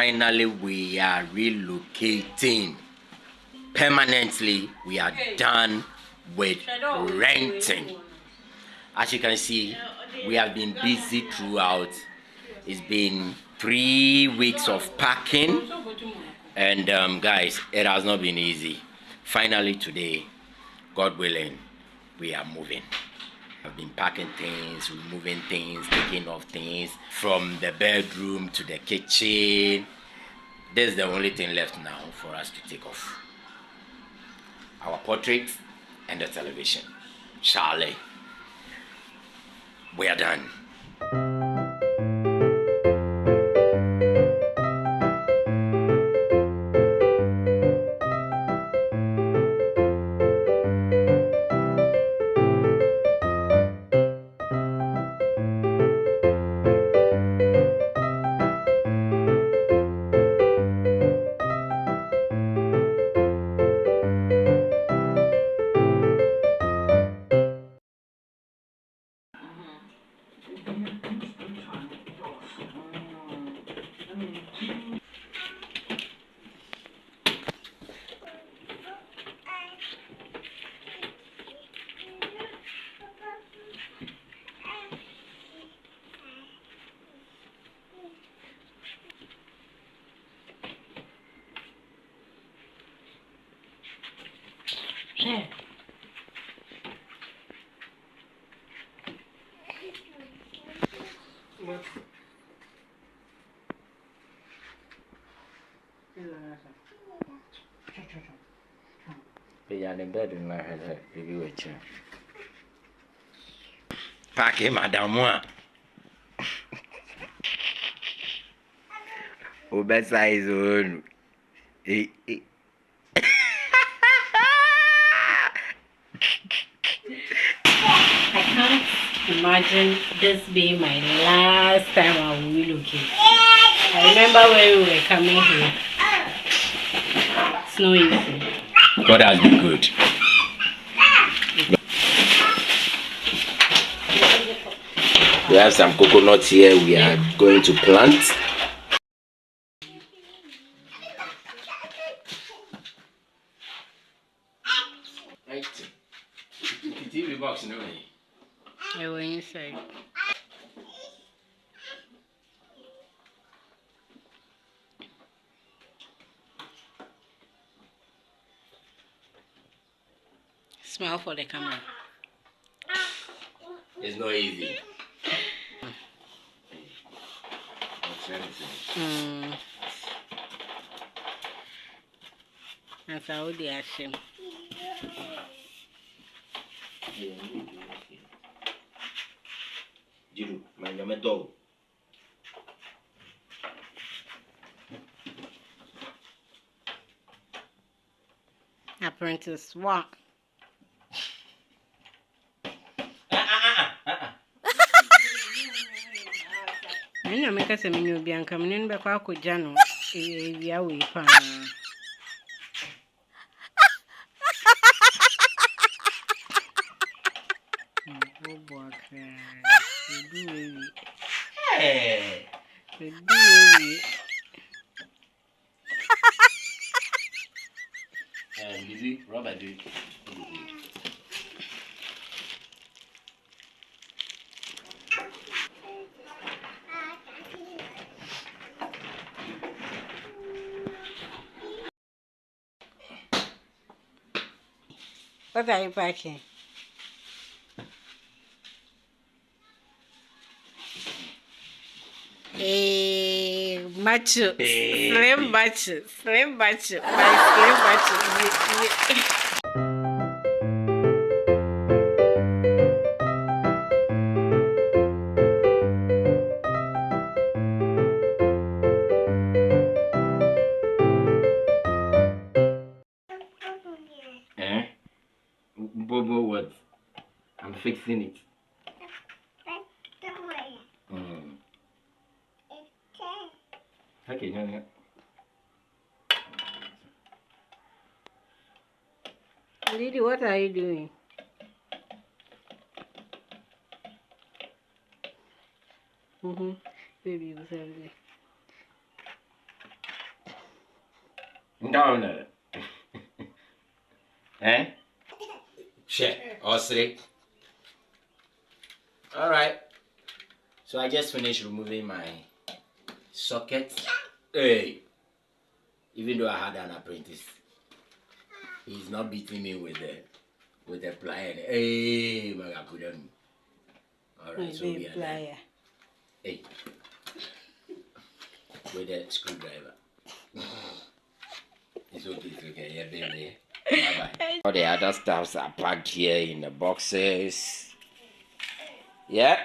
finally we are relocating. Permanently, we are done with renting. As you can see, we have been busy throughout. It's been 3 weeks of packing, and guys, it has not been easy. Finally today, God willing, we are moving. I've been packing things, removing things, taking off things from the bedroom to the kitchen. This is the only thing left now for us to take off. Our portrait and the television. Charlie, we are done. Yeah, the bed in my head, baby, wait. Pack him, madam. Obesa is on. I can't imagine this being my last time I will relocate. I remember when we were coming here. It's no easy. God has been good. We have some coconuts here we are going to plant. TV box, no way. I went inside. Smile for the camera. It's not easy. And so they are shame. Jiru, my name is dog. Apprentice, what? I know make us a menu be and coming in back with Jano. We are we pan. Oh, boy, Hey! Bibi, Robert, do it. What are you packing? Macho, slim macho, my slim macho. Bobo, what? I'm fixing it. Okay, no. Lily, what are you doing? Baby, you said it. No. Eh? Check. All three. Alright. So I just finished removing my socket. Hey. Even though I had an apprentice, he's not beating me with the plier. Hey, my God. Alright, so we are there. Hey. With the screwdriver. It's okay, yeah, baby. Bye-bye. All the other stuffs are packed here in the boxes. Yeah?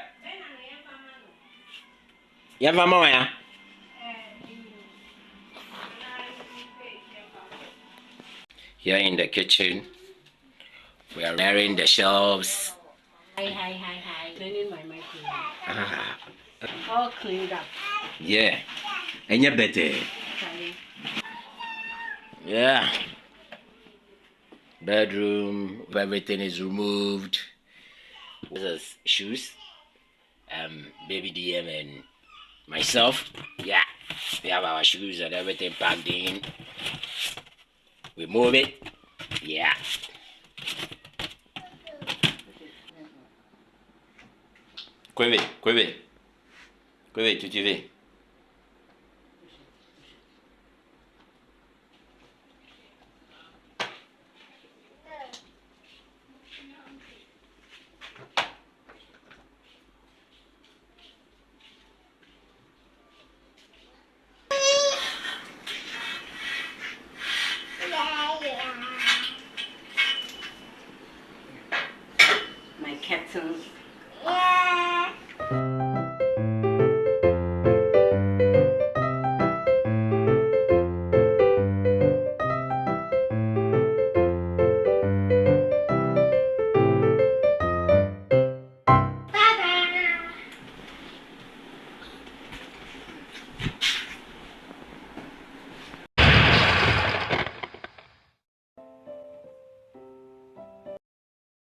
Yeah, mama, yeah? Here in the kitchen, we are clearing the shelves. Hi. Cleaning my microwave. Ah, All cleaned up. yeah. And you better. Yeah. Bedroom, everything is removed. This is shoes. Baby DM and myself. Yeah. We have our shoes and everything packed in. We move it. Yeah. Quiver, tu veux. My curtains